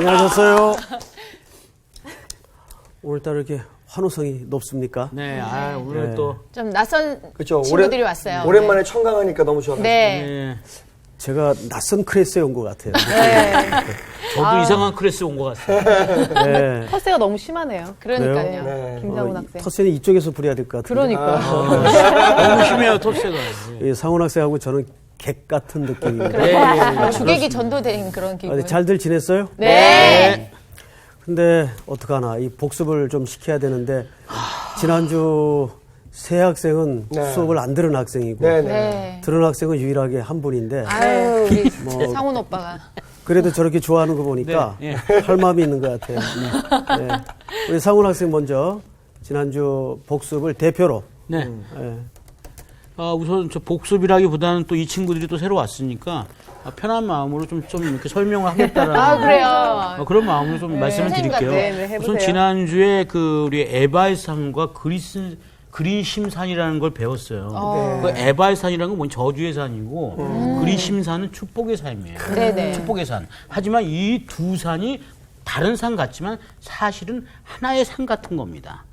안녕하셨어요. 오늘따라 이렇게 환호성이 높습니까? 네, 오늘 네. 또 좀 낯선 그렇죠. 친구들이 왔어요. 오랜만에 청강하니까 너무 좋아요. 네. 네. 제가 낯선 크레스에 온 것 같아요. 저도 이상한 클래스 온 것 같습니다. 네. 텃세가 너무 심하네요. 그러니까요. 네. 김상훈 학생. 터세는 이쪽에서 부려야 될 것 같아요. 그러니까. 너무 심해요, 톱새가. 상훈 학생하고 저는 객 같은 느낌입니다. 그래. 주객이 전도된 그런 기분. 잘들 지냈어요? 네. 근데 어떡하나 이 복습을 좀 시켜야 되는데 지난주 새 학생은 네. 수업을 안 들은 학생이고 네네. 네. 들은 학생은 유일하게 한 분인데 아유, 우리 상훈 오빠가. 그래도 저렇게 좋아하는 거 보니까 네, 할 마음이 있는 것 같아요. 네. 우리 상훈 학생 먼저 지난주 복습을 대표로 네. 예. 우선 저 복습이라기보다는 또 이 친구들이 또 새로 왔으니까 편한 마음으로 좀 이렇게 설명을 하겠다라는 아, 그래요. 그런 마음으로 좀 말씀을 선생님 드릴게요. 같아. 네, 해보세요. 우선 지난주에 그 우리 에바의 산과 그리심산이라는 걸 배웠어요. 그 에바의 산이라는 건 뭐냐 저주의 산이고 그리심산은 축복의 산이에요. 네네. 축복의 산. 하지만 이 두 산이 다른 산 같지만 사실은 하나의 산 같은 겁니다.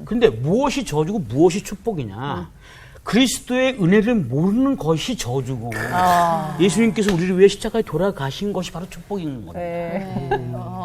근데 무엇이 저주고 무엇이 축복이냐? 그리스도의 은혜를 모르는 것이 저주고 예수님께서 우리를 위해 십자가에 돌아가신 것이 바로 축복인 겁니다. 네.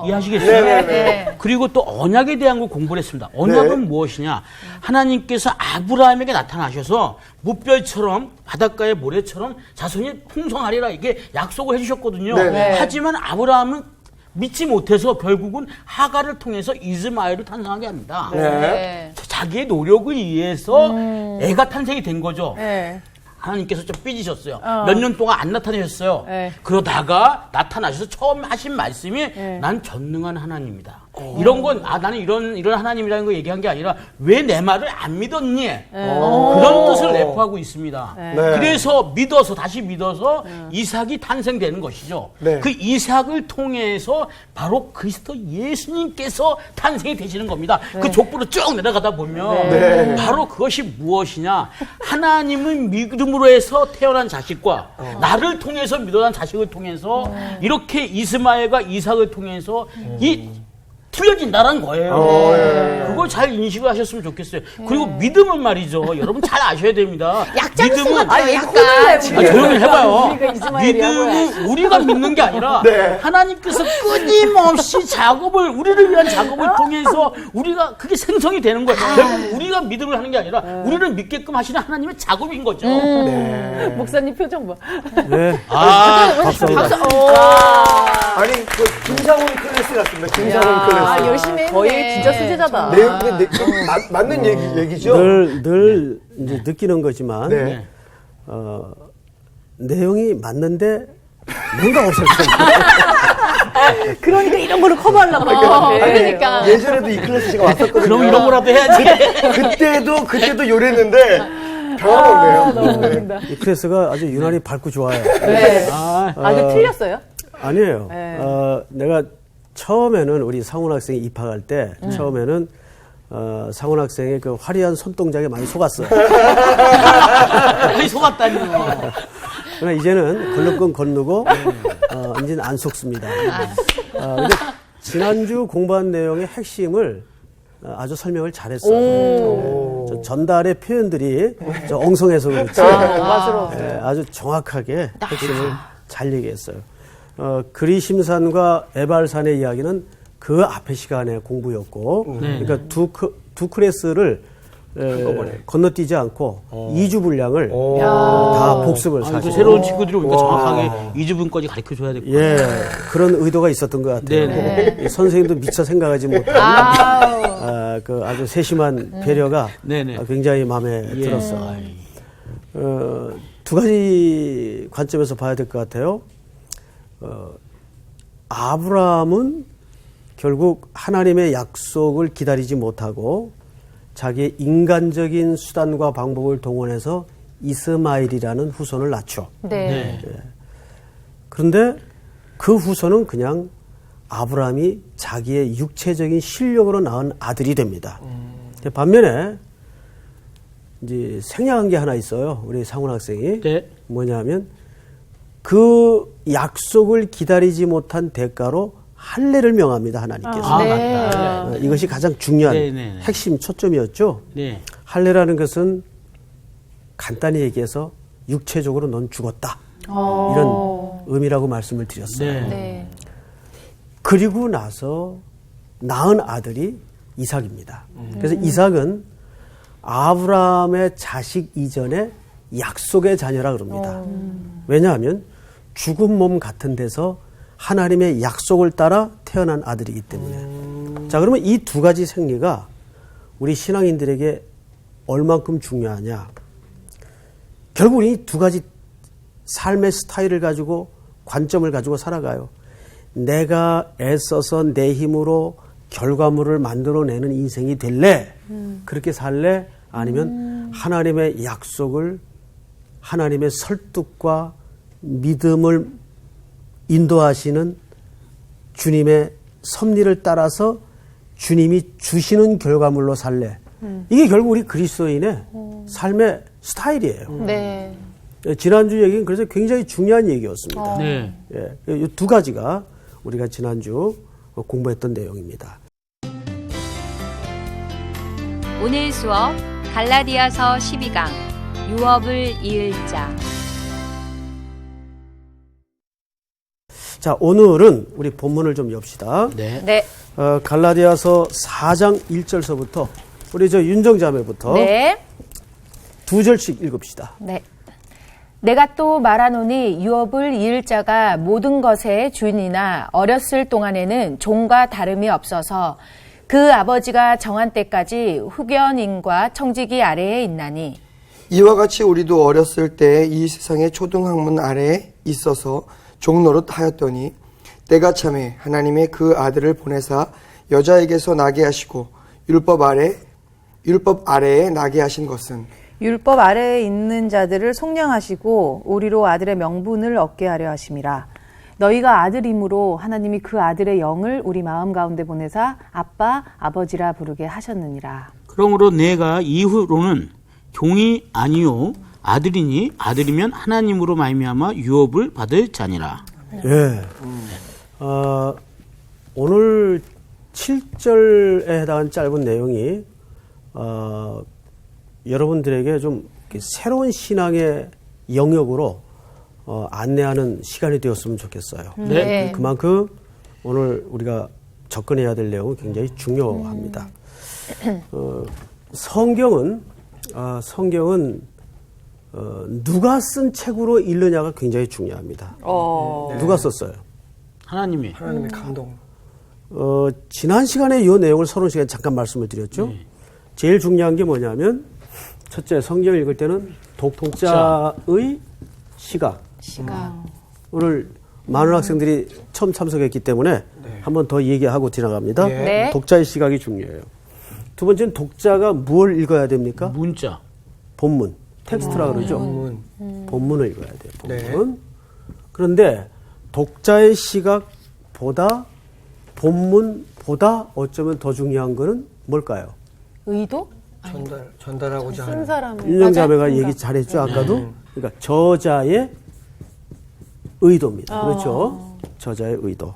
이해하시겠어요? 네. 그리고 또 언약에 대한 걸 공부를 했습니다. 언약은 무엇이냐? 하나님께서 아브라함에게 나타나셔서 무별처럼 바닷가의 모래처럼 자손이 풍성하리라 이게 약속을 해주셨거든요. 네. 하지만 아브라함은 믿지 못해서 결국은 하갈을 통해서 이스마엘을 탄생하게 합니다. 네. 자기의 노력을 위해서 애가 탄생이 된 거죠. 네. 하나님께서 좀 삐지셨어요. 몇 년 동안 안 나타나셨어요. 네. 그러다가 나타나셔서 처음 하신 말씀이 난 전능한 하나님이다. 이런 건 나는 이런 하나님이라는 거 얘기한 게 아니라 왜 내 말을 안 믿었니? 그런 뜻을 내포하고 있습니다. 네. 그래서 다시 믿어서 이삭이 탄생되는 것이죠. 네. 그 이삭을 통해서 바로 그리스도 예수님께서 탄생이 되시는 겁니다. 그 족보로 쭉 내려가다 보면 네. 바로 그것이 무엇이냐? 하나님을 믿음으로 해서 태어난 자식과 나를 통해서 믿어난 자식을 통해서 이렇게 이스마엘과 이삭을 통해서 이 틀려진다는 거예요. 그걸 잘 인식을 하셨으면 좋겠어요. 그리고 믿음은 말이죠. 여러분 잘 아셔야 됩니다. 약자를 믿음은 쓰면 약간. 조용히 해봐요. 우리가 이스마엘이야, 믿음은 우리가 믿는 게 아니라 네. 하나님께서 끊임없이 우리를 위한 작업을 통해서 우리가 그게 생성이 되는 거예요. 결국 우리가 믿음을 하는 게 아니라 우리를 믿게끔 하시는 하나님의 작업인 거죠. 목사님 표정 봐. 네. 박수. 아니, 그 김상훈 클래스 같습니다. 김상훈 클래스. 열심히 했네. 거의 진짜 수제자다. 맞는 얘기죠? 늘 이제 느끼는 거지만 네. 내용이 맞는데 뭔가 없었어요. 그러니까 이런 거를 커버하려고 그러니까. 예전에도 이 클래스가 왔었거든요. 그럼 이런 거라도 해야지. 그때도 요랬는데 당황했네요. 웃긴다. 이 클래스가 아주 유난히 밝고 좋아요. 네. 아주 틀렸어요? 아니에요. 네. 내가 처음에는 우리 상훈 학생이 입학할 때 처음에는 상훈 학생의 그 화려한 손동작에 많이 속았어요. 거의 속았다니요. 그러나 이제는 걸렁건 건너고 이제는 안 속습니다. 근데 지난주 공부한 내용의 핵심을 아주 설명을 잘했어요. 저 전달의 표현들이 저 엉성해서 그렇지 아주 정확하게 핵심을 잘 얘기했어요. 그리심산과 에발산의 이야기는 그 앞의 시간에 공부였고 그러니까 두 클래스를 건너뛰지 않고 2주 분량을 다 복습을 사실. 새로운 친구들이 오니까 정확하게 2주분까지 가르쳐 줘야 되고. 예, 그런 의도가 있었던 것 같아요. 네네. 선생님도 미처 생각하지 못한 그 아주 세심한 배려가 네네. 굉장히 마음에 들었어요. 두 가지 관점에서 봐야 될 것 같아요. 아브라함은 결국 하나님의 약속을 기다리지 못하고 자기의 인간적인 수단과 방법을 동원해서 이스마엘이라는 후손을 낳죠. 네. 그런데 그 후손은 그냥 아브라함이 자기의 육체적인 실력으로 낳은 아들이 됩니다. 반면에 이제 생략한 게 하나 있어요. 우리 상훈 학생이. 네. 뭐냐면 그 약속을 기다리지 못한 대가로 할례를 명합니다. 하나님께서. 네. 맞다. 이것이 가장 중요한 네네네. 핵심 초점이었죠. 네. 할례라는 것은 간단히 얘기해서 육체적으로 넌 죽었다. 이런 의미라고 말씀을 드렸어요. 네. 네. 그리고 나서 낳은 아들이 이삭입니다. 그래서 이삭은 아브라함의 자식 이전에 약속의 자녀라 그럽니다. 왜냐하면 죽은 몸 같은 데서 하나님의 약속을 따라 태어난 아들이기 때문에. 자, 그러면 이 두 가지 생리가 우리 신앙인들에게 얼만큼 중요하냐. 결국 이 두 가지 삶의 스타일을 가지고 관점을 가지고 살아가요. 내가 애써서 내 힘으로 결과물을 만들어내는 인생이 될래? 그렇게 살래? 아니면 하나님의 약속을 하나님의 설득과 믿음을 인도하시는 주님의 섭리를 따라서 주님이 주시는 결과물로 살래? 이게 결국 우리 그리스도인의 삶의 스타일이에요. 네. 지난주 얘기는 그래서 굉장히 중요한 얘기였습니다. 네. 예, 이 두 가지가 우리가 지난주 공부했던 내용입니다. 오늘 수업 갈라디아서 12강 유업을 이을 자. 자, 오늘은 우리 본문을 좀 엽시다. 네. 네. 갈라디아서 4장 1절서부터 우리 저 윤정자매부터 네. 두 절씩 읽읍시다. 네. 내가 또 말하노니 유업을 이을 자가 모든 것의 주인이나 어렸을 동안에는 종과 다름이 없어서 그 아버지가 정한 때까지 후견인과 청지기 아래에 있나니 이와 같이 우리도 어렸을 때 이 세상의 초등학문 아래에 있어서 종노릇 하였더니 때가 참에 하나님의 그 아들을 보내사 여자에게서 나게 하시고 율법 아래에 나게 하신 것은 율법 아래에 있는 자들을 속량하시고 우리로 아들의 명분을 얻게 하려 하심이라. 너희가 아들이므로 하나님이 그 아들의 영을 우리 마음 가운데 보내사 아빠, 아버지라 부르게 하셨느니라. 그러므로 내가 이후로는 종이 아니요 아들이니 아들이면 하나님으로 말미암아 유업을 받을 자니라. 예. 오늘 7절에 해당한 짧은 내용이 여러분들에게 좀 새로운 신앙의 영역으로 안내하는 시간이 되었으면 좋겠어요. 네. 그만큼 오늘 우리가 접근해야 될 내용은 굉장히 중요합니다. 성경은 누가 쓴 책으로 읽느냐가 굉장히 중요합니다. 누가 썼어요? 하나님이. 하나님의 감동. 지난 시간에 이 내용을 서론 시간에 잠깐 말씀을 드렸죠. 제일 중요한 게 뭐냐면 첫째, 성경을 읽을 때는 독자의 시각. 오늘 많은 학생들이 처음 참석했기 때문에 한 번 더 얘기하고 지나갑니다. 네. 독자의 시각이 중요해요. 두 번째는 독자가 무엇을 읽어야 됩니까? 문자. 본문, 텍스트라 그러죠. 본문을 읽어야 돼요. 본문. 그런데 독자의 시각보다 본문보다 어쩌면 더 중요한 거는 뭘까요? 의도? 전달하고자 쓴 하는. 사람을 윤정자매가 얘기 잘했죠, 아까도. 그러니까 저자의 의도입니다. 그렇죠? 저자의 의도.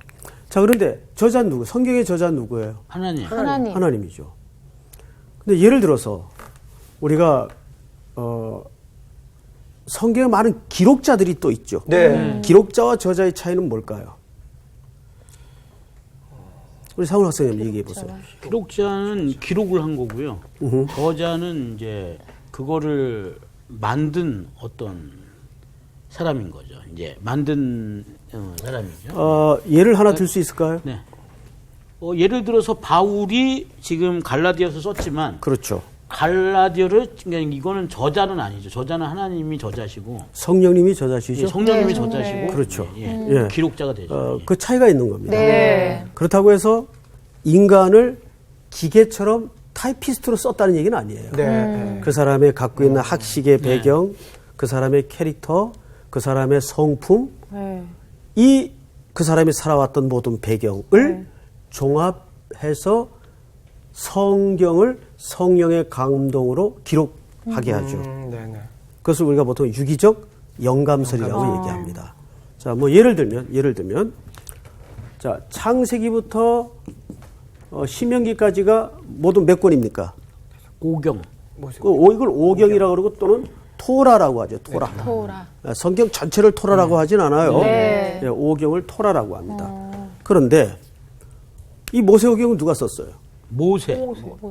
자, 그런데 저자는 누구? 성경의 저자는 누구예요? 하나님. 하나님이죠. 근데 예를 들어서 우리가 성경에 많은 기록자들이 또 있죠. 네. 기록자와 저자의 차이는 뭘까요? 우리 상훈 학생님 얘기해 보세요. 기록자는 기록을 한 거고요. 저자는 이제 그거를 만든 어떤 사람인 거죠. 이제 만든 사람이죠. 예를 하나 들 수 있을까요? 네. 예를 들어서 바울이 지금 갈라디아서 썼지만 그렇죠. 갈라디아를 그러니까 이거는 저자는 아니죠. 저자는 하나님이 저자시고 성령님이 저자시죠. 성령님이 저자시고 그렇죠. 예. 기록자가 되죠. 그 차이가 있는 겁니다. 네. 그렇다고 해서 인간을 기계처럼 타이피스트로 썼다는 얘기는 아니에요. 네. 그 사람의 갖고 있는 학식의 배경, 그 사람의 캐릭터, 그 사람의 성품, 그 사람이 살아왔던 모든 배경을 종합해서 성경을 성령의 감동으로 기록하게 하죠. 네네. 그것을 우리가 보통 유기적 영감설이라고 얘기합니다. 자, 뭐 예를 들면 자, 창세기부터 신명기까지가 모두 몇 권입니까? 5경. 이걸 오경이라고 그러고 또는 토라라고 하죠. 토라. 토라. 성경 전체를 토라라고 하진 않아요. 네. 예, 오경을 토라라고 합니다. 그런데 이 모세오경은 누가 썼어요?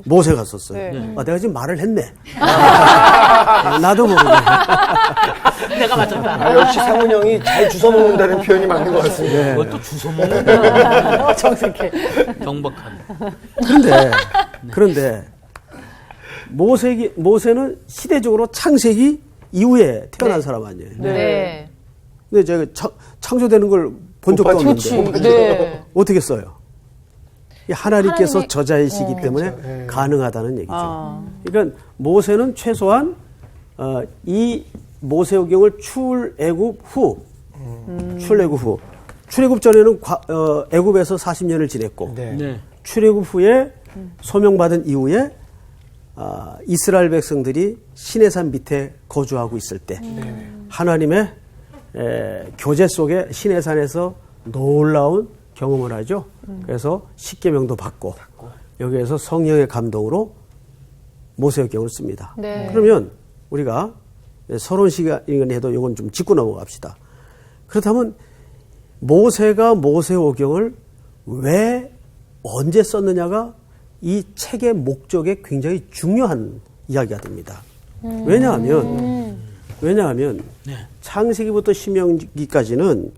모세가 썼어요. 네. 내가 지금 말을 했네. 나도 모르게. 내가 맞췄다. 아, 역시 상훈 형이 잘 주워 먹는다는 표현이 맞는 것 같습니다. 그것도 주워 먹는다. 정색해. 경박한. 그런데 모세는 시대적으로 창세기 이후에 태어난 사람 아니에요. 네. 근데 제가 창조되는 걸 본 적도 없는데 네. 어떻게 써요? 하나님께서 하나님이- 저자이시기 때문에 가능하다는 얘기죠. 그러니까 모세는 최소한 이 모세오경을 출애굽 후, 출애굽 전에는 애굽에서 40년을 지냈고 네. 출애굽 후에 소명받은 이후에 이스라엘 백성들이 시내산 밑에 거주하고 있을 때 하나님의 교제 속에 시내산에서 놀라운 경험을 하죠. 그래서 십계명도 받고 여기에서 성령의 감동으로 모세오경을 씁니다. 네. 그러면 우리가 서론 시간에도 이건 좀 짚고 넘어갑시다. 그렇다면 모세가 모세오경을 왜 언제 썼느냐가 이 책의 목적에 굉장히 중요한 이야기가 됩니다. 왜냐하면 네. 창세기부터 신명기까지는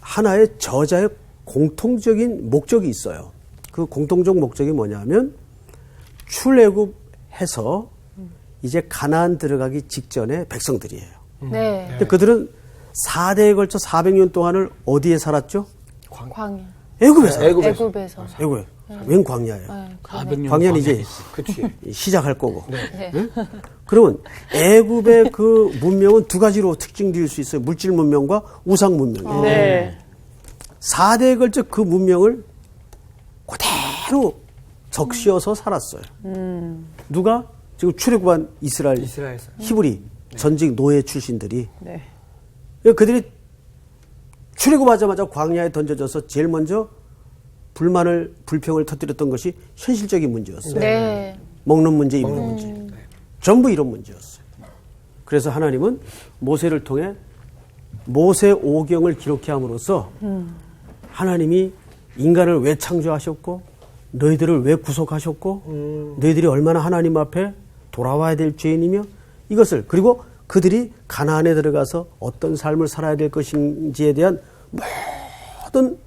하나의 저자의 공통적인 목적이 있어요. 그 공통적 목적이 뭐냐면 출애굽해서 이제 가나안 들어가기 직전의 백성들이에요. 네. 근데 그들은 4대에 걸쳐 400년 동안을 어디에 살았죠? 광야. 애굽에서. 애굽에서. 애굽에. 웬 광야예요? 400년 광야는 이제 그치. 시작할 거고. 응? 그러면 애굽의 그 문명은 두 가지로 특징될 수 있어요. 물질 문명과 우상 문명이에요. 네. 4대에 걸쳐 그 문명을 그대로 적시어서 살았어요. 누가? 지금 출애굽한 이스라엘에서. 히브리 전직 노예 출신들이 네. 그들이 출애굽하자마자 광야에 던져져서 제일 먼저 불평을 터뜨렸던 것이 현실적인 문제였어요. 네. 먹는 문제, 입는 문제. 전부 이런 문제였어요. 그래서 하나님은 모세를 통해 모세 오경을 기록해 함으로써 하나님이 인간을 왜 창조하셨고 너희들을 왜 구속하셨고 너희들이 얼마나 하나님 앞에 돌아와야 될 죄인이며 이것을 그리고 그들이 가나안에 들어가서 어떤 삶을 살아야 될 것인지에 대한 모든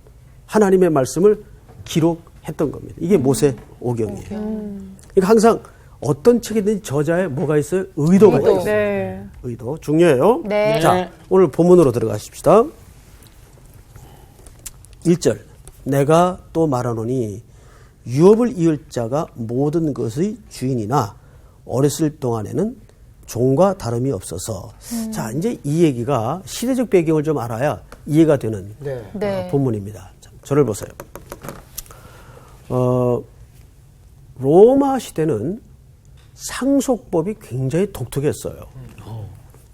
하나님의 말씀을 기록했던 겁니다. 이게 모세 오경이에요. 그러니까 항상 어떤 책이든지 저자에 뭐가 있어요? 의도가 있어요. 네. 의도 중요해요. 네. 자, 오늘 본문으로 들어가십시다. 1절 내가 또 말하노니 유업을 이을 자가 모든 것의 주인이나 어렸을 동안에는 종과 다름이 없어서 자 이제 이 얘기가 시대적 배경을 좀 알아야 이해가 되는 네. 본문입니다. 자, 저를 보세요. 로마 시대는 상속법이 굉장히 독특했어요.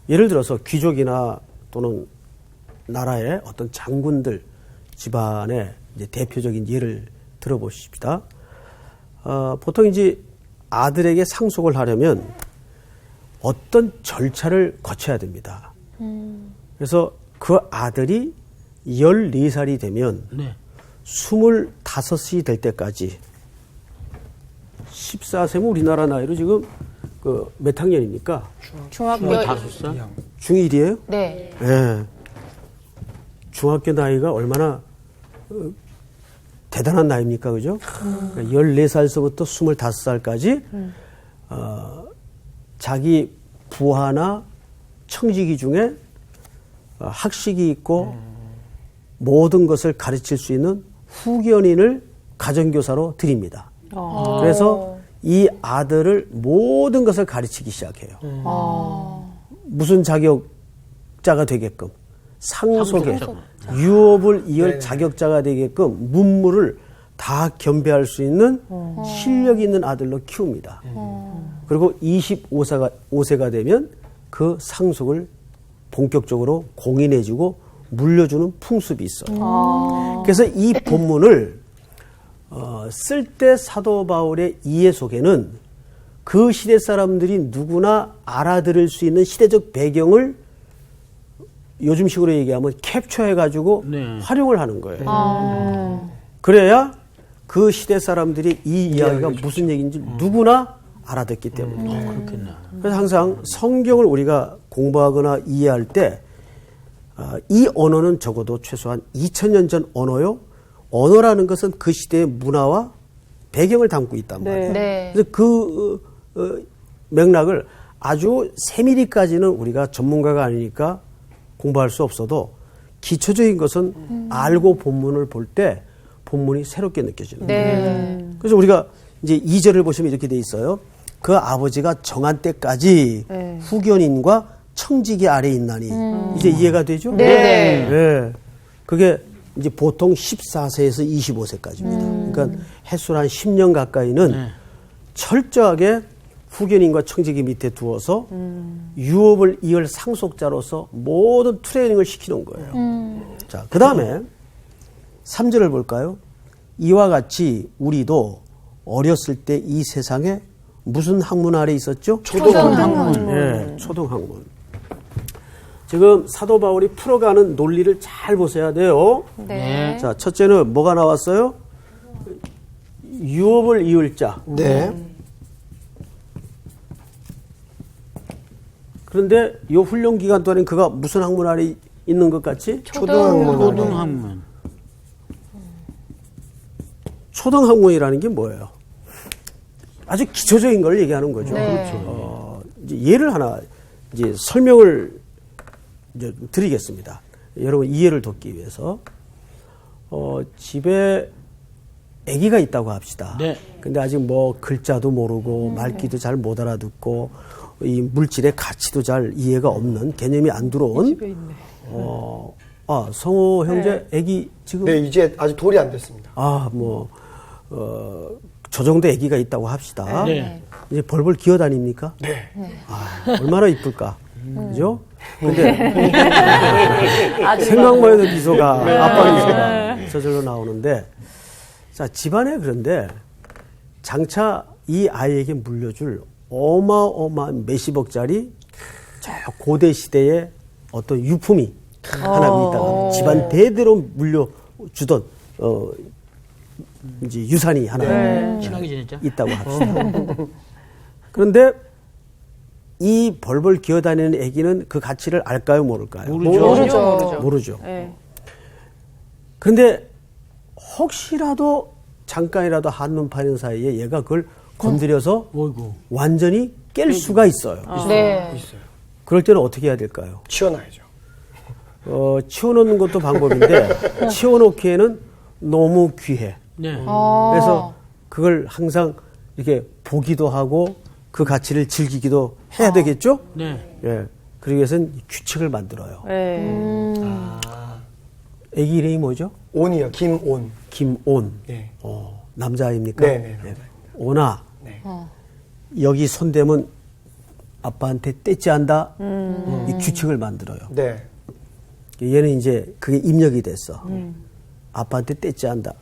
예를 들어서 귀족이나 또는 나라의 어떤 장군들 집안의 이제 대표적인 예를 들어보십시다. 보통 이제 아들에게 상속을 하려면 어떤 절차를 거쳐야 됩니다. 그래서 그 아들이 14살이 되면 네. 25이 될 때까지 14세면 우리나라 나이로 지금 그 몇 학년입니까? 중학교. 25살? 중1이에요? 네. 예. 중학교 나이가 얼마나 대단한 나이입니까? 그죠? 그러니까 14살서부터 25살까지 자기 부하나 청지기 중에 학식이 있고 모든 것을 가르칠 수 있는 후견인을 가정교사로 드립니다. 그래서 이 아들을 모든 것을 가르치기 시작해요. 무슨 자격자가 되게끔 상속에 유업을 이을 자격자가 되게끔 문무를 다 겸비할 수 있는 실력 있는 아들로 키웁니다. 그리고 25세가 되면 그 상속을 본격적으로 공인해주고 물려주는 풍습이 있어요. 그래서 이 본문을 쓸 때 사도 바울의 이해 속에는 그 시대 사람들이 누구나 알아들을 수 있는 시대적 배경을 요즘식으로 얘기하면 캡처해가지고 네. 활용을 하는 거예요. 그래야 그 시대 사람들이 이 이야기가 무슨 얘기인지 누구나 알아듣기 때문에. 그렇겠네. 그래서 항상 성경을 우리가 공부하거나 이해할 때 이 언어는 적어도 최소한 2000년 전 언어요. 언어라는 것은 그 시대의 문화와 배경을 담고 있단 말이에요. 네. 그래서 그 맥락을 아주 세밀히까지는 우리가 전문가가 아니니까 공부할 수 없어도 기초적인 것은 알고 본문을 볼 때 본문이 새롭게 느껴지는 거예요. 네. 그래서 우리가 이제 2절을 보시면 이렇게 돼 있어요. 그 아버지가 정한 때까지 네. 후견인과 청지기 아래에 있나니. 이제 이해가 되죠? 네. 네. 그게 이제 보통 14세에서 25세까지입니다. 그러니까 횟수로 한 10년 가까이는 네. 철저하게 후견인과 청지기 밑에 두어서 유업을 이을 상속자로서 모든 트레이닝을 시키는 거예요. 자, 그 다음에 3절을 볼까요? 이와 같이 우리도 어렸을 때 이 세상에 무슨 학문 아래 있었죠? 초등학문. 예, 초등학문. 지금 사도 바울이 풀어가는 논리를 잘 보셔야 돼요. 네. 자, 첫째는 뭐가 나왔어요? 유업을 이을 자. 네. 그런데 이 훈련 기간 동안에 그가 무슨 학문 아래 있는 것 같지? 초등학문. 초등학문. 초등학문이라는 게 뭐예요? 아주 기초적인 걸 얘기하는 거죠. 네. 이제 예를 하나 이제 설명을 이제 드리겠습니다. 여러분 이해를 돕기 위해서 집에 아기가 있다고 합시다. 네. 근데 아직 뭐 글자도 모르고 말귀도 잘 못 알아듣고 이 물질의 가치도 잘 이해가 없는 개념이 안 들어온 성호 형제 아기 지금 네, 이제 아직 돌이 안 됐습니다. 저 정도 아기가 있다고 합시다. 네. 이제 벌벌 기어다닙니까? 네. 얼마나 이쁠까? 그죠? 근데 생각만 해도 미소가 아빠 미소가 저절로 나오는데 자 집안에 그런데 장차 이 아이에게 물려줄 어마어마한 몇십억짜리 저 고대 시대의 어떤 유품이 하나 있다가 집안 대대로 물려주던 이제 유산이 하나 친하게 지냈죠? 있다고 합시다. 그런데 이 벌벌 기어다니는 아기는 그 가치를 알까요, 모를까요? 모르죠. 모르죠. 네. 그런데 혹시라도 잠깐이라도 한눈 파는 사이에 얘가 그걸 건드려서 어이구. 완전히 깰 수가 있어요. 네. 그럴 때는 어떻게 해야 될까요? 치워놔야죠. 치워놓는 것도 방법인데 치워놓기에는 너무 귀해. 네. 그래서 그걸 항상 이렇게 보기도 하고 그 가치를 즐기기도 해야 되겠죠? 네. 예. 그러기 위해서는 규칙을 만들어요. 네. 애기 이름이 뭐죠? 온이요, 김온. 김온. 네. 남자아입니까? 네. 온아. 네. 여기 손대면 아빠한테 떼지 않다. 이 규칙을 만들어요. 네. 얘는 이제 그게 입력이 됐어. 아빠한테 떼지 않다.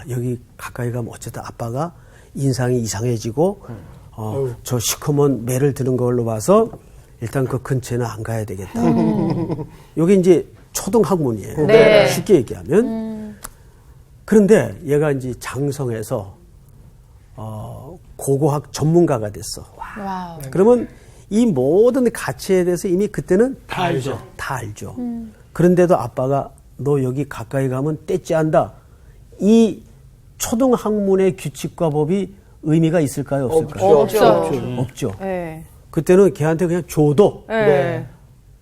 여기 가까이 가면 어쨌든 아빠가 인상이 이상해지고 저 시커먼 매를 드는 걸로 봐서 일단 그 근처에는 안 가야 되겠다. 여기 이제 초등학문이에요. 네. 쉽게 얘기하면. 그런데 얘가 이제 장성해서 고고학 전문가가 됐어. 와우. 그러면 이 모든 가치에 대해서 이미 그때는 다 알죠. 다 알죠. 그런데도 아빠가 너 여기 가까이 가면 떼지 않다. 이 초등학문의 규칙과 법이 의미가 있을까요? 없을까요? 없죠. 네. 그때는 걔한테 그냥 줘도 네.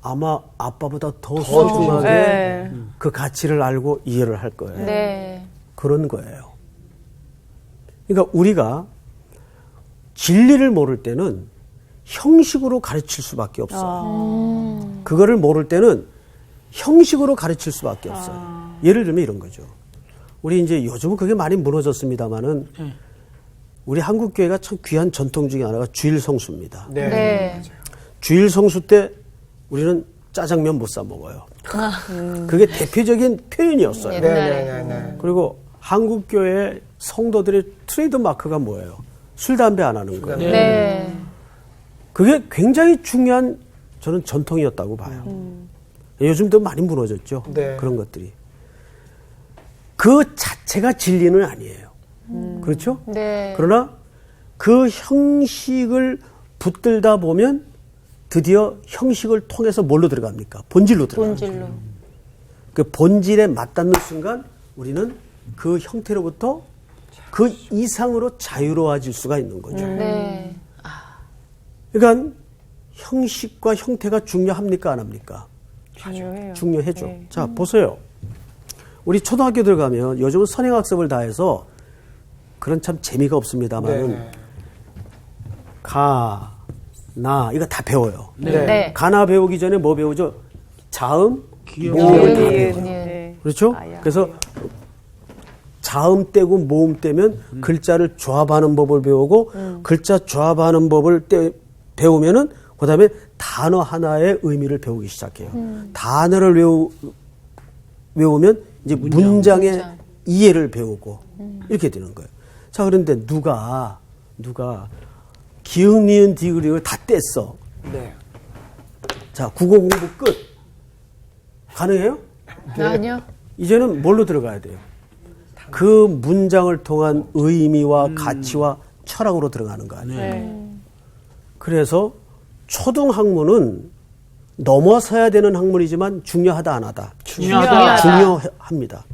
아마 아빠보다 더 소중하게 네. 그 가치를 알고 이해를 할 거예요. 네. 그런 거예요. 그러니까 우리가 진리를 모를 때는 형식으로 가르칠 수밖에 없어요. 그거를 모를 때는 형식으로 가르칠 수밖에 없어요. 예를 들면 이런 거죠. 우리 이제 요즘은 그게 많이 무너졌습니다만은 우리 한국 교회가 참 귀한 전통 중에 하나가 주일 성수입니다. 네. 네. 주일 성수 때 우리는 짜장면 못 사 먹어요. 그게 대표적인 표현이었어요. 네. 그리고 한국 교회 성도들의 트레이드 마크가 뭐예요? 술 담배 안 하는 거예요. 네. 그게 굉장히 중요한 저는 전통이었다고 봐요. 요즘도 많이 무너졌죠. 네. 그런 것들이. 그 자체가 진리는 아니에요. 그렇죠? 네. 그러나 그 형식을 붙들다 보면 드디어 형식을 통해서 뭘로 들어갑니까? 본질로 들어가요. 본질로. 그 본질에 맞닿는 순간 우리는 그 형태로부터 그 이상으로 자유로워질 수가 있는 거죠. 네. 그러니까 형식과 형태가 중요합니까? 안 합니까? 중요해요. 중요해죠. 네. 자, 보세요. 우리 초등학교 들어가면 요즘은 선행학습을 다 해서 그런 참 재미가 없습니다만 네. 가, 나 이거 다 배워요. 네. 네. 가나 배우기 전에 뭐 배우죠? 자음, 기억. 모음을 다 니은, 배워요. 네. 그렇죠? 아야. 그래서 자음 떼고 모음 떼면 글자를 조합하는 법을 배우고 글자 조합하는 법을 배우면은 그다음에 단어 하나의 의미를 배우기 시작해요. 단어를 외우면 이제 문장의 이해를 배우고 이렇게 되는 거예요. 자, 그런데 누가 기역, 니은, 디귿을 다 뗐어. 네. 자, 국어 공부 끝. 가능해요? 아니요. 이제는 뭘로 들어가야 돼요? 그 문장을 통한 의미와 가치와 철학으로 들어가는 거 아니에요? 네. 그래서 초등학문은 넘어서야 되는 학문이지만 중요하다 안 하다? 중요하다. 중요합니다.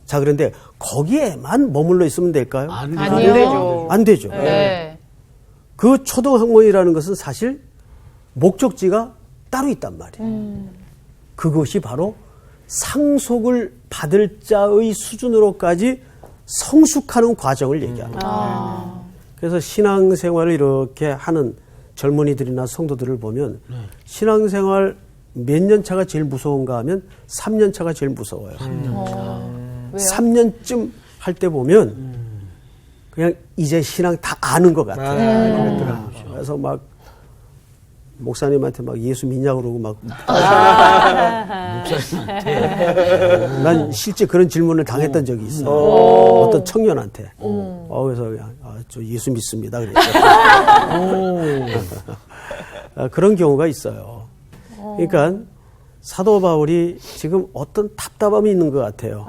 자, 그런데 거기에만 머물러 있으면 될까요? 아니요. 안 되죠. 네. 그 초등학문이라는 것은 사실 목적지가 따로 있단 말이에요. 그것이 바로 상속을 받을 자의 수준으로까지 성숙하는 과정을 얘기하는 거예요. 그래서 신앙생활을 이렇게 하는 젊은이들이나 성도들을 보면 신앙생활 몇 년 차가 제일 무서운가 하면 3년 차가 제일 무서워요. 3년쯤 할 때 보면 그냥 이제 신앙 다 아는 것 같아요. 그래서 막 목사님한테 막 예수 믿냐고 그러고 막 난 실제 그런 질문을 당했던 적이 있어요. 어떤 청년한테. 그래서 그냥 저 예수 믿습니다. 그랬어요. 그런 경우가 있어요. 그러니까 사도 바울이 지금 어떤 답답함이 있는 것 같아요.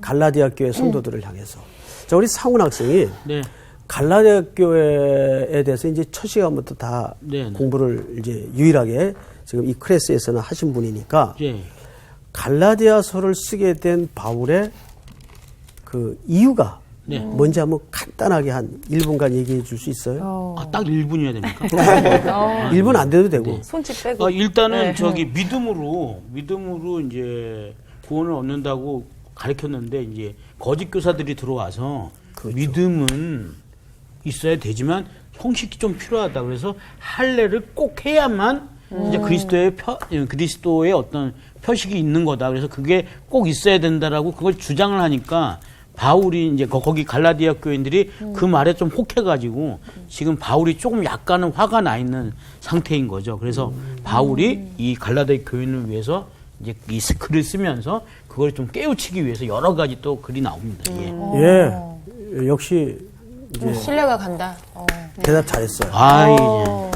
갈라디아 교회 성도들을 향해서. 자, 우리 상훈 학생이 네. 갈라디아 교회에 대해서 이제 첫 시간부터 다 네, 네. 공부를 이제 유일하게 지금 이 클래스에서는 하신 분이니까 예. 갈라디아서를 쓰게 된 바울의 그 이유가 네. 뭔지 한번 간단하게 한 1분간 얘기해 줄 수 있어요? 딱 1분이어야 됩니까? 1분 안 돼도 되고. 손짓 빼고. 일단은 저기 믿음으로 이제 구원을 얻는다고 가르쳤는데 이제 거짓 교사들이 들어와서 믿음은 있어야 되지만 형식이 좀 필요하다. 그래서 할례를 꼭 해야만 이제 그리스도의 어떤 표식이 있는 거다. 그래서 그게 꼭 있어야 된다라고 그걸 주장을 하니까 바울이 이제 거기 갈라디아 교인들이 그 말에 좀 혹해가지고 지금 바울이 조금 약간은 화가 나 있는 상태인 거죠. 그래서 바울이 이 갈라디아 교인을 위해서 이제 이 글을 쓰면서 그걸 좀 깨우치기 위해서 여러 가지 또 글이 나옵니다. 예. 예. 역시 이제 신뢰가 간다. 대답 잘했어요.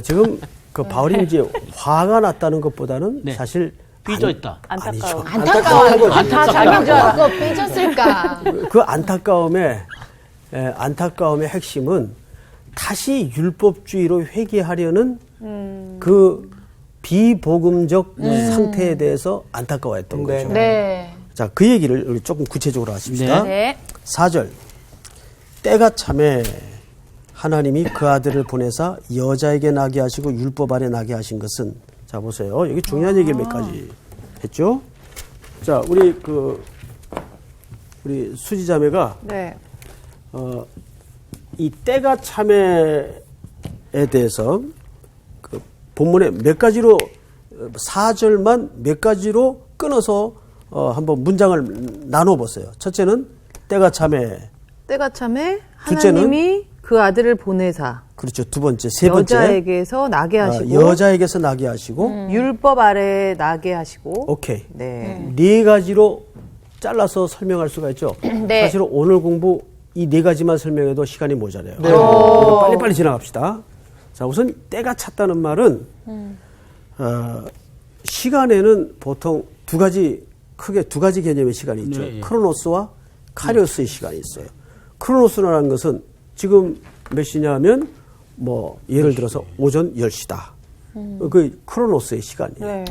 지금 그 바울이 이제 화가 났다는 것보다는 네. 사실 삐져 있다. 아니죠. 안타까워요. 다 자기 줄 안타깝다. 알고 삐졌을까. 그 안타까움의 핵심은 다시 율법주의로 회귀하려는 그 비복음적 상태에 대해서 안타까워했던 거죠. 네. 자, 그 얘기를 우리 조금 구체적으로 하십시다. 네. 4절. 때가 참에 하나님이 그 아들을 보내사 여자에게 나게 하시고 율법 아래 나게 하신 것은, 자 보세요. 여기 중요한 얘기를 몇 가지 했죠. 자, 우리 수지자매가 네. 이 때가 참에에 대해서 그 본문에 몇 가지로 4절만 몇 가지로 끊어서 한번 문장을 나눠 보세요. 첫째는 때가 참에, 때가 참에 둘째는 하나님이 그 아들을 보내사 그렇죠. 두 번째, 세 번째. 여자에게서 나게 하시고 여자에게서 나게 하시고. 율법 아래 나게 하시고 오케이. 네. 네 가지로 잘라서 설명할 수가 있죠. 네. 사실 오늘 공부 이 네 가지만 설명해도 시간이 모자라요. 빨리빨리 지나갑시다. 자, 우선 때가 찼다는 말은 시간에는 보통 크게 두 가지 개념의 시간이 있죠. 네, 예. 크로노스와 카리오스의 시간이 있어요. 크로노스라는 것은 지금 몇 시냐면 뭐 예를 들어서 오전 10시다. 그 크로노스의 시간이에요. 네.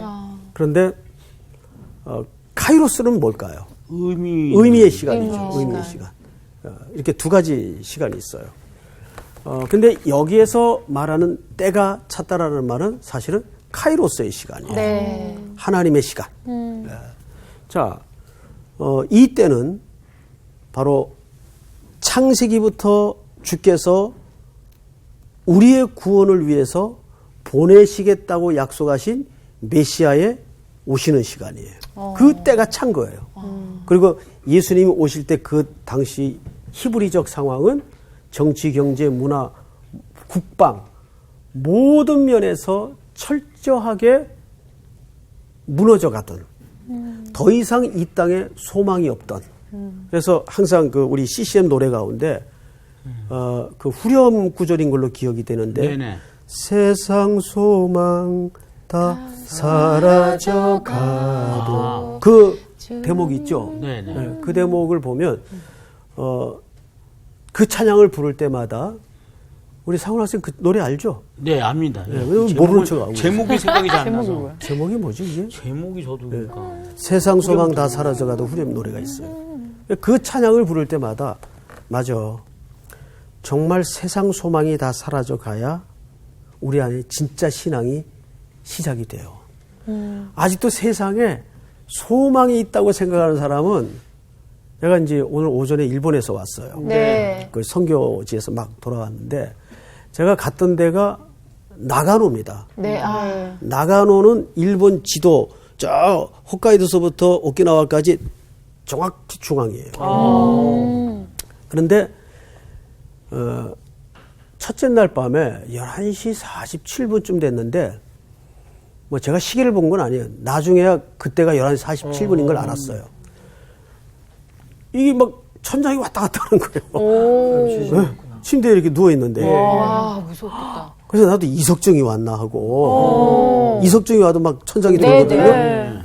그런데 카이로스는 뭘까요? 의미의 시간이죠. 의미의 시간. 이렇게 두 가지 시간이 있어요. 근데 여기에서 말하는 때가 찼다라는 말은 사실은 카이로스의 시간이에요. 네. 하나님의 시간. 네. 자, 이 때는 바로 창세기부터 주께서 우리의 구원을 위해서 보내시겠다고 약속하신 메시아의 오시는 시간이에요. 그 때가 찬 거예요. 그리고 예수님이 오실 때 그 당시 히브리적 상황은 정치, 경제, 문화, 국방 모든 면에서 철저하게 무너져 가던 더 이상 이 땅에 소망이 없던 그래서 항상 그 우리 CCM 노래 가운데 그 후렴 구절인 걸로 기억이 되는데 네네. 세상 소망 다 사라져 가도 그 대목이 있죠. 네네. 네, 그 대목을 보면 그 찬양을 부를 때마다 우리 상훈 학생 그 노래 알죠? 네, 압니다. 네, 왜 모르는 척하고 제목이 생각이 잘 안 나서. 제목이 뭐지 이게? 제목이 저도 그러니까. 세상 소망 다 사라져가도 후렴 노래가 있어요. 그 찬양을 부를 때마다 맞아. 정말 세상 소망이 다 사라져가야 우리 안에 진짜 신앙이 시작이 돼요. 아직도 세상에 소망이 있다고 생각하는 사람은 제가 이제 오늘 오전에 일본에서 왔어요. 네. 그 선교지에서 막 돌아왔는데 제가 갔던 데가 나가노입니다. 네. 아. 나가노는 일본 지도 저 홋카이도서부터 오키나와까지 정확히 중앙이에요. 그런데 첫째 날 밤에 11시 47분쯤 됐는데 뭐 제가 시계를 본 건 아니에요. 나중에야 그때가 11시 47분인 걸 알았어요. 이게 막 천장이 왔다 갔다 하는 거예요. 네. 침대에 이렇게 누워있는데. 와, 무섭겠다. 그래서 나도 이석증이 왔나 하고 이석증이 와도 막 천장이 돌거든요. 네.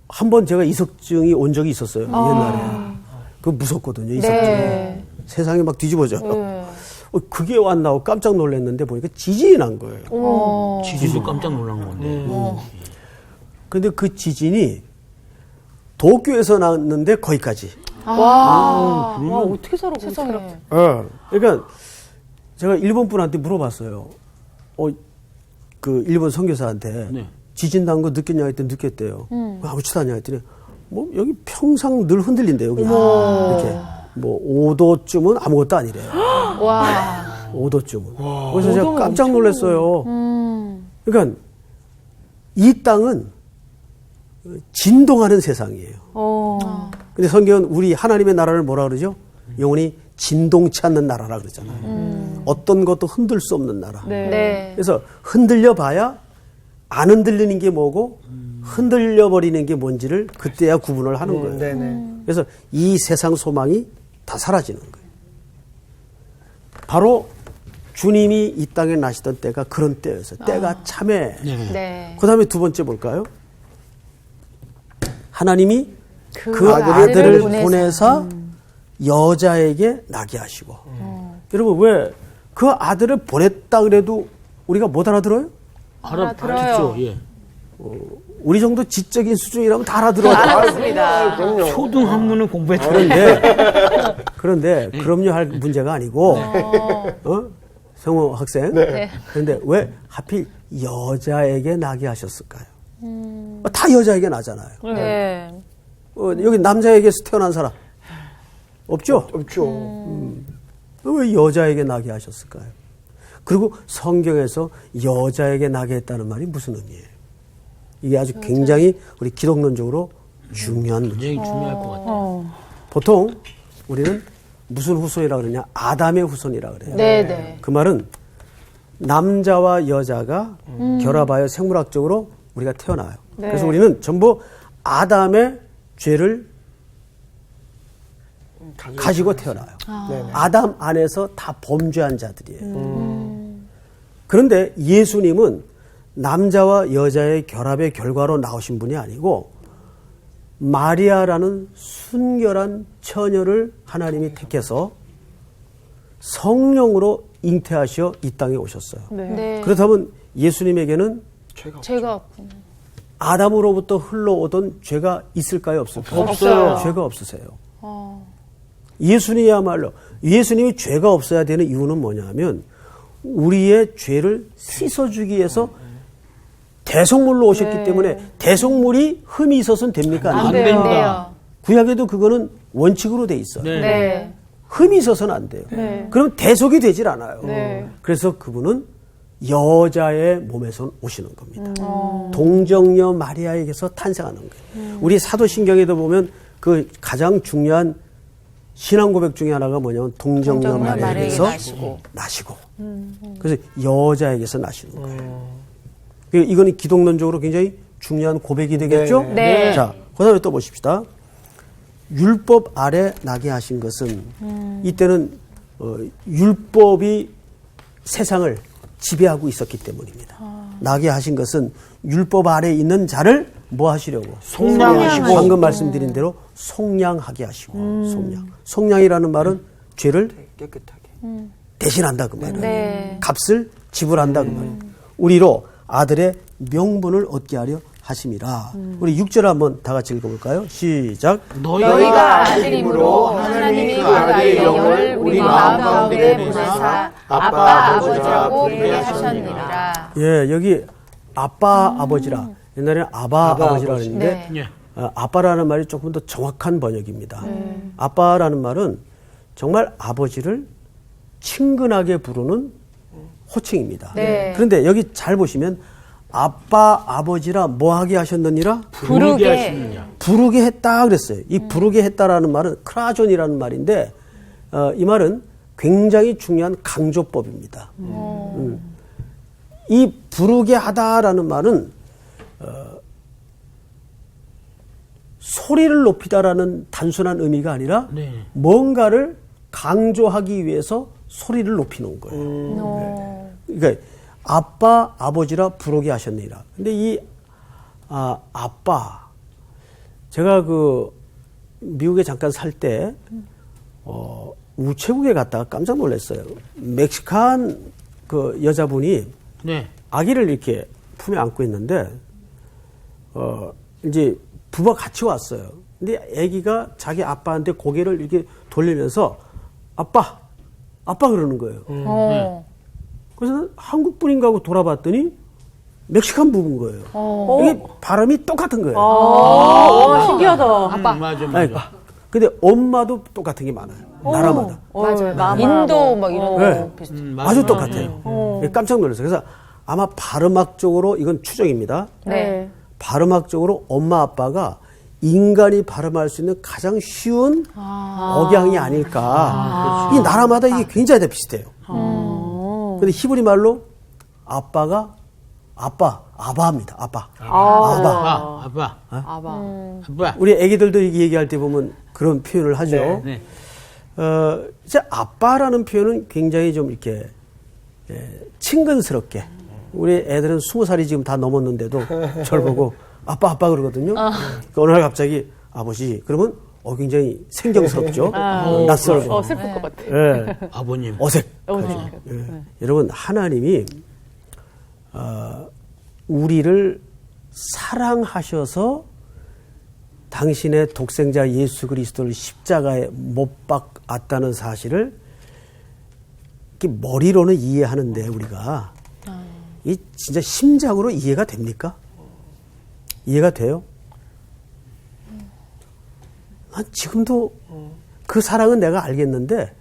한 번 제가 이석증이 온 적이 있었어요. 옛날에. 그거 무섭거든요. 이석증이. 네. 세상이 막 뒤집어져요. 그게 왔나 하고 깜짝 놀랐는데 보니까 지진이 난 거예요. 지지도 깜짝 놀란 건데. 근데 그 지진이 도쿄에서 났는데 거기까지. 와, 어떻게 살아 세상에. 그러니까 제가 일본 분한테 물어봤어요. 그 일본 선교사한테 네. 지진 난 거 느꼈냐 했더니 느꼈대요. 아무렇지도 않냐 했더니 뭐 여기 평상 늘 흔들린대요. 그냥 이렇게 뭐 5도쯤은 아무것도 아니래요. 와. 5도쯤은. 그래서 제가 깜짝 놀랐어요. 그러니까 이 땅은 진동하는 세상이에요. 근데 성경은 우리 하나님의 나라를 뭐라 그러죠? 영원히 진동치 않는 나라라 그러잖아요. 어떤 것도 흔들 수 없는 나라. 네. 그래서 흔들려 봐야 안 흔들리는 게 뭐고 흔들려 버리는 게 뭔지를 그때야 구분을 하는 거예요. 네네. 그래서 이 세상 소망이 다 사라지는 거예요. 바로 주님이 이 땅에 나시던 때가 그런 때였어요. 때가 참해. 네. 그 다음에 두 번째 볼까요? 하나님이 그 아들을 아들을 보내사 여자에게 나게 하시고. 여러분, 왜 그 아들을 보냈다 그래도 우리가 못 알아들어요? 알아들어요. 예. 우리 정도 지적인 수준이라면 다 알아들어요. 알았습니다. 초등학문을 공부했죠. 그런데 그럼요 할 문제가 아니고, 성호 학생. 그런데 왜 하필 여자에게 나게 하셨을까요? 다 여자에게 나잖아요. 네. 여기 남자에게서 태어난 사람 없죠? 없죠. 왜 여자에게 나게 하셨을까요? 그리고 성경에서 여자에게 나게 했다는 말이 무슨 의미예요? 이게 아주 굉장히 우리 기독론적으로 중요한 문제예요. 굉장히 중요할 것 같아요. 보통 우리는 무슨 후손이라 그러냐? 아담의 후손이라 그래요. 네. 그 말은 남자와 여자가 결합하여 생물학적으로 우리가 태어나요. 네. 그래서 우리는 전부 아담의 죄를 가지고 태어나요. 네네. 아담 안에서 다 범죄한 자들이에요. 그런데 예수님은 남자와 여자의 결합의 결과로 나오신 분이 아니고 마리아라는 순결한 처녀를 하나님이 택해서 성령으로 잉태하시어 이 땅에 오셨어요. 네. 그렇다면 예수님에게는 제가 없군요. 아담으로부터 흘러오던 죄가 있을까요? 없을까요? 없어요. 죄가 없으세요. 예수님이야말로 예수님이 죄가 없어야 되는 이유는 뭐냐면 우리의 죄를 씻어주기 위해서 대속물로 오셨기 때문에 대속물이 흠이 있어서는 됩니까? 안 됩니까? 된다. 구약에도 그거는 원칙으로 돼 있어요. 네. 네. 흠이 있어서는 안 돼요. 그럼 대속이 되질 않아요. 그래서 그분은 여자의 몸에서 오시는 겁니다. 동정녀 마리아에게서 탄생하는 거예요. 우리 사도신경에도 보면 그 가장 중요한 신앙 고백 중에 하나가 뭐냐면 동정녀 마리아에게서 나시고. 그래서 여자에게서 나시는 거예요. 이거는 기독론적으로 굉장히 중요한 고백이 되겠죠? 네. 자, 그 다음에 또 보십시다. 율법 아래 나게 하신 것은 이때는 율법이 세상을 지배하고 있었기 때문입니다. 나게 하신 것은 율법 아래 있는 자를 뭐 하시려고? 속량하시고. 방금 말씀드린 대로 속량하게 하시고 속량. 속량이라는 말은 죄를 깨끗하게. 대신한다 그 말이에요. 네. 값을 지불한다 그 말이에요. 우리로 아들의 명분을 얻게 하려 하심이라. 우리 6절 한번 다 같이 읽어볼까요? 시작. 너희가 아들임으로 하나님이 그 아들의 영을 우리 마음 가운데 보내사 아빠 아버지라고 부르하셨느니라. 예, 여기 아빠 아버지라. 옛날에는 아바 아버지라 그랬는데 네. 아빠라는 말이 조금 더 정확한 번역입니다. 아빠라는 말은 정말 아버지를 친근하게 부르는 호칭입니다. 네. 그런데 여기 잘 보시면 아빠 아버지라 뭐 하게 하셨느니라? 부르게 하시느냐. 부르게 했다 그랬어요. 이 부르게 했다라는 말은 크라존이라는 말인데 이 말은 굉장히 중요한 강조법입니다. 이 부르게 하다라는 말은 소리를 높이다라는 단순한 의미가 아니라 네. 뭔가를 강조하기 위해서 소리를 높이는 거예요. 그러니까 아빠 아버지라 부르게 하셨느니라. 근데 이 아빠 제가 그 미국에 잠깐 살 때 우체국에 갔다가 깜짝 놀랐어요. 멕시칸 그 여자분이 네. 아기를 이렇게 품에 안고 있는데 이제 부부가 같이 왔어요. 근데 아기가 자기 아빠한테 고개를 이렇게 돌리면서 아빠 그러는 거예요. 그래서 한국 분인가 하고 돌아봤더니 멕시칸 부부인 거예요. 이게 발음이 똑같은 거예요. 신기하다. 맞아. 아니, 근데 엄마도 똑같은 게 많아요. 나라마다. 맞아요. 인도 막 이런 거 네. 비슷해. 아주 똑같아요. 깜짝 놀랐어요. 그래서 아마 발음학적으로 이건 추정입니다. 네. 발음학적으로 엄마 아빠가 인간이 발음할 수 있는 가장 쉬운 억양이 아닐까. 이 나라마다 이게 굉장히 다 비슷해요. 근데 히브리 말로 아빠가 아바입니다. 아바. 아빠. 우리 애기들도 얘기할 때 보면 그런 표현을 하죠. 네. 이제 아빠라는 표현은 굉장히 좀 이렇게 친근스럽게. 우리 애들은 20살이 지금 다 넘었는데도 저를 보고 아빠 그러거든요. 그러니까 어느 날 갑자기 아버지 그러면 굉장히 생경스럽죠. 낯설고. 슬플 것 같아. 예. 아버님. 어색하죠. 여러분 하나님이 우리를 사랑하셔서 당신의 독생자 예수 그리스도를 십자가에 못 박았다는 사실을 이렇게 머리로는 이해하는데 우리가 이 진짜 심장으로 이해가 됩니까? 이해가 돼요? 지금도 그 사랑은 내가 알겠는데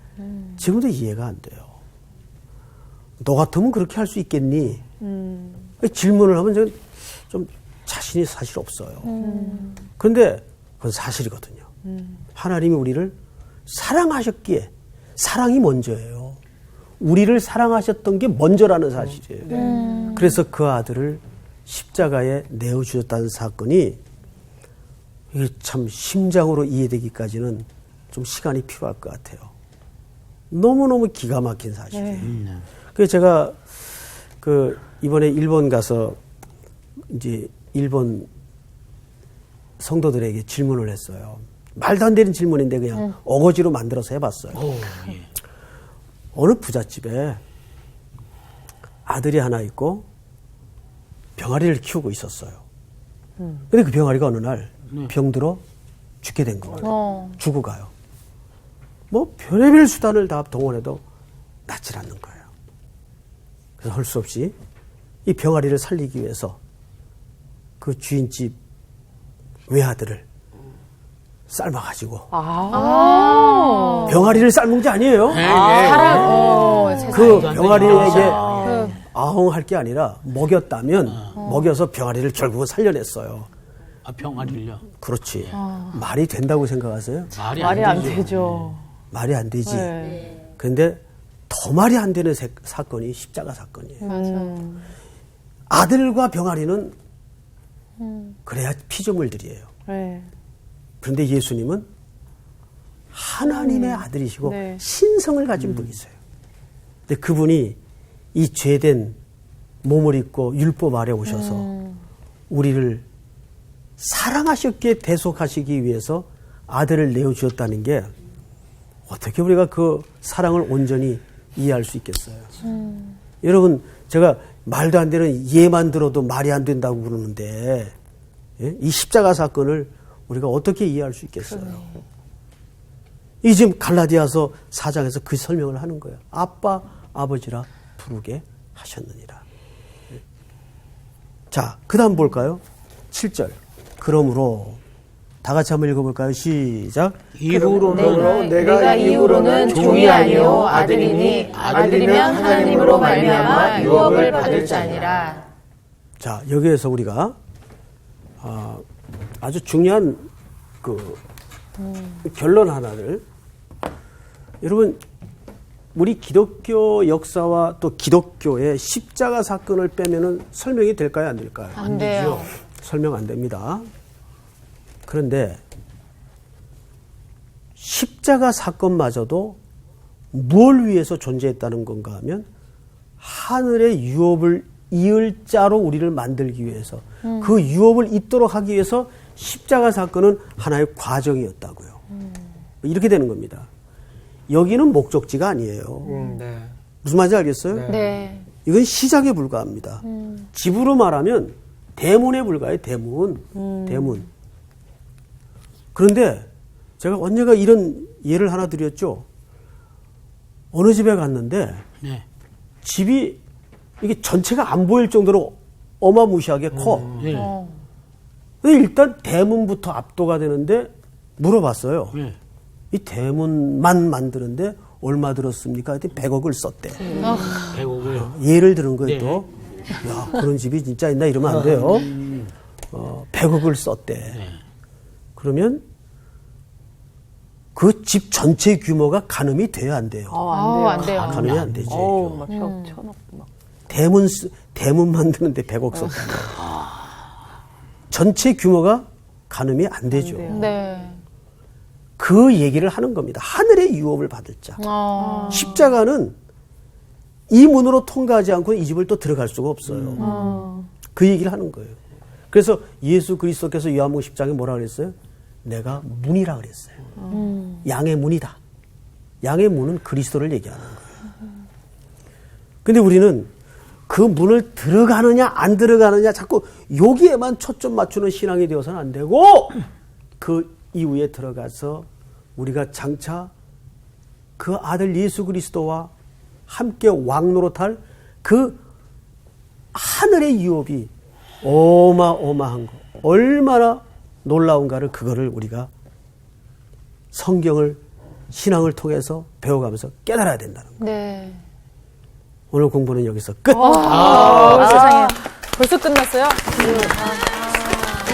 지금도 이해가 안 돼요. 너 같으면 그렇게 할 수 있겠니? 질문을 하면 저는 좀 자신이 사실 없어요. 그런데 그건 사실이거든요. 하나님이 우리를 사랑하셨기에 사랑이 먼저예요. 우리를 사랑하셨던 게 먼저라는 사실이에요. 그래서 그 아들을 십자가에 내어주셨다는 사건이 이게 참 심장으로 이해되기까지는 좀 시간이 필요할 것 같아요. 너무너무 기가 막힌 사실이에요. 그래서 제가 이번에 일본 가서 이제 일본 성도들에게 질문을 했어요. 말도 안 되는 질문인데 그냥 어거지로 만들어서 해봤어요. 어느 부잣집에 아들이 하나 있고 병아리를 키우고 있었어요. 근데 그 병아리가 어느 날 병들어 죽게 된 거예요. 죽어가요. 뭐 별의별 수단을 다 동원해도 낫질 않는 거예요. 그래서 할 수 없이 이 병아리를 살리기 위해서 그 주인집 외아들을 삶아가지고 병아리를 삶은 게 아니에요. 그 병아리에게 아웅할 게 아니라 먹였다면 먹여서 병아리를 결국은 살려냈어요. 아, 병아리를요? 그렇지. 말이 된다고 생각하세요? 말이 안 되죠. 말이 안 되지. 네. 그런데 더 말이 안 되는 사건이 십자가 사건이에요. 아들과 병아리는 그래야 피조물들이에요. 네. 그런데 예수님은 하나님의 아들이시고 네. 신성을 가진 분이세요. 근데 그분이 이 죄된 몸을 입고 율법 아래 오셔서 우리를 사랑하셨기에 대속하시기 위해서 아들을 내어주었다는 게 어떻게 우리가 그 사랑을 온전히 이해할 수 있겠어요. 여러분, 제가 말도 안 되는 예만 들어도 말이 안 된다고 그러는데 이 십자가 사건을 우리가 어떻게 이해할 수 있겠어요? 이 지금 갈라디아서 4장에서 그 설명을 하는 거예요. 아빠, 아버지라 부르게 하셨느니라. 자, 그 다음 볼까요? 7절. 그러므로 다 같이 한번 읽어볼까요? 시작. 이후로는 내가 이후로는 종이 아니요 아들이니 아들이면 하나님으로 말미암아 유업을 받을 자니라. 자, 여기에서 우리가 아주 중요한 결론 하나를, 여러분, 우리 기독교 역사와 또 기독교의 십자가 사건을 빼면은 설명이 될까요, 안 될까요? 안 돼요. 설명 안 됩니다. 그런데 십자가 사건마저도 뭘 위해서 존재했다는 건가 하면 하늘의 유업을 이을 자로 우리를 만들기 위해서 그 유업을 잇도록 하기 위해서 십자가 사건은 하나의 과정이었다고요. 이렇게 되는 겁니다. 여기는 목적지가 아니에요. 네. 무슨 말인지 알겠어요? 네. 이건 시작에 불과합니다. 집으로 말하면 대문에 불과해요. 대문. 그런데 제가 언젠가 이런 예를 하나 드렸죠. 어느 집에 갔는데 네. 집이 이게 전체가 안 보일 정도로 어마무시하게 커. 네. 근데 일단 대문부터 압도가 되는데 물어봤어요. 네. 이 대문만 만드는데 얼마 들었습니까? 그랬더니 100억을 썼대. 100억을요. 예를 들은 거예요. 네. 또. 야, 그런 집이 진짜 있나 이러면 안 돼요. 100억을 썼대. 그러면 그 집 전체 규모가 가늠이 돼야 안 돼요. 안 돼요. 가늠이 안 되지. 막 천억 막. 대문 만드는데 100억 썼다. 전체 규모가 가늠이 안 되죠. 네. 그 얘기를 하는 겁니다. 하늘의 유업을 받을 자. 십자가는 이 문으로 통과하지 않고 이 집을 또 들어갈 수가 없어요. 그 얘기를 하는 거예요. 그래서 예수 그리스도께서 요한복음 10장에 뭐라 그랬어요? 내가 문이라 그랬어요. 양의 문이다. 양의 문은 그리스도를 얘기하는 거예요. 근데 우리는 그 문을 들어가느냐 안 들어가느냐 자꾸 여기에만 초점 맞추는 신앙이 되어서는 안 되고 그 이후에 들어가서 우리가 장차 그 아들 예수 그리스도와 함께 왕노릇할 그 하늘의 유업이 어마어마한 거, 얼마나 놀라운가를 그거를 우리가 성경을 신앙을 통해서 배워가면서 깨달아야 된다는 거예요. 네. 오늘 공부는 여기서 끝. 세상에. 벌써 끝났어요?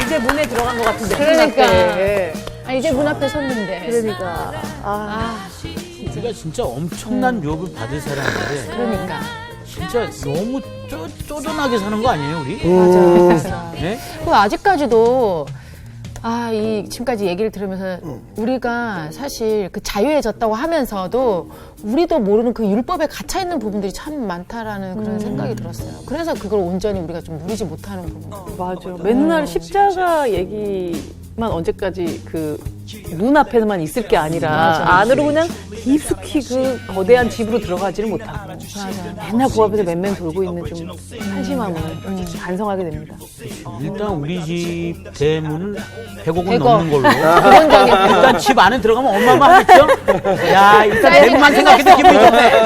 이제 문에 들어간 것 같은데. 그러니까. 끝났대. 아, 이제 문 앞에 섰는데. 그러니까. 우리가 진짜 엄청난 유업을 받은 사람인데 그러니까. 진짜 너무 쪼든하게 사는 거 아니에요, 우리? 맞아. 네? 그 아직까지도 지금까지 얘기를 들으면서 우리가 사실 그 자유해졌다고 하면서도 우리도 모르는 그 율법에 갇혀 있는 부분들이 참 많다라는 그런 생각이 들었어요. 그래서 그걸 온전히 우리가 좀 누리지 못하는 부분. 맞아. 맨날 십자가 얘기만 언제까지 그 눈앞에만 있을 게 아니라 안으로 그냥 깊숙이 그 거대한 집으로 들어가지를 못하고. 맨날 그 앞에서 맨맨 돌고 있는 좀 한심함을 반성하게 됩니다. 일단 우리 집 대문은 100억은 100억. 넘는 걸로. 기본적인 일단 집 안에 들어가면 어마어마하겠죠? 야, 일단 대문만 생각해도 기분이 좋네.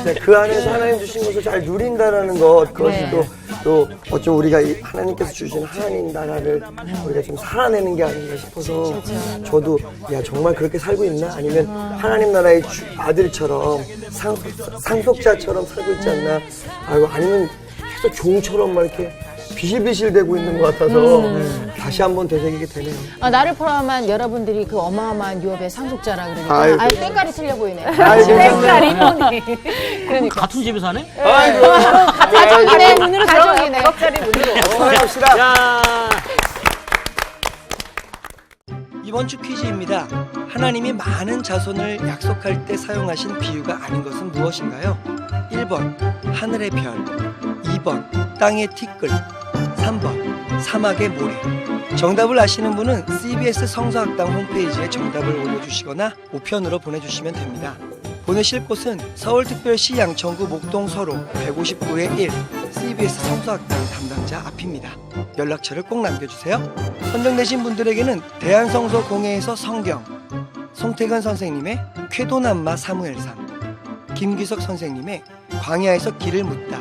네, 그 안에서 하나님 주신 것을 잘 누린다라는 것, 그것이 또 어쩜 우리가 하나님께서 주신 하나님 나라를 우리가 좀 살아내는 게 아닌가 싶어서 저도 야 정말 그렇게 살고 있나? 아니면 하나님 나라의 아들처럼 상속자처럼 살고 있지 않나? 아니면 계속 종처럼 막 이렇게 비실비실대고 있는 것 같아서 다시 한번 되새기게 되네요. 나를 포함한 여러분들이 그 어마어마한 유업의 상속자라 그러니까 아이고. 땡깔이 틀려 보이네. 아이고. 땡깔이 보니. 그러니까 같은 집에 사네? 가족이네. 가족이네. 100억짜리 문으로. 건강합시다. 야. 이번 주 퀴즈입니다. 하나님이 많은 자손을 약속할 때 사용하신 비유가 아닌 것은 무엇인가요? 1번 하늘의 별, 2번 땅의 티끌, 3번 사막의 모래. 정답을 아시는 분은 CBS 성서학당 홈페이지에 정답을 올려주시거나 우편으로 보내주시면 됩니다. 보내실 곳은 서울특별시 양천구 목동서로 159의 1 CBS 성서학당 담당자 앞입니다. 연락처를 꼭 남겨주세요. 선정되신 분들에게는 대한성서공회에서 성경, 송태근 선생님의 쾌도남마 사무엘상, 김기석 선생님의 광야에서 길을 묻다,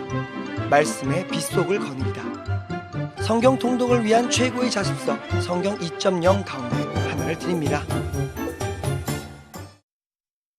말씀의 빗속을 거닐다, 성경 통독을 위한 최고의 자습서 성경 2.0 가운데 하나를 드립니다.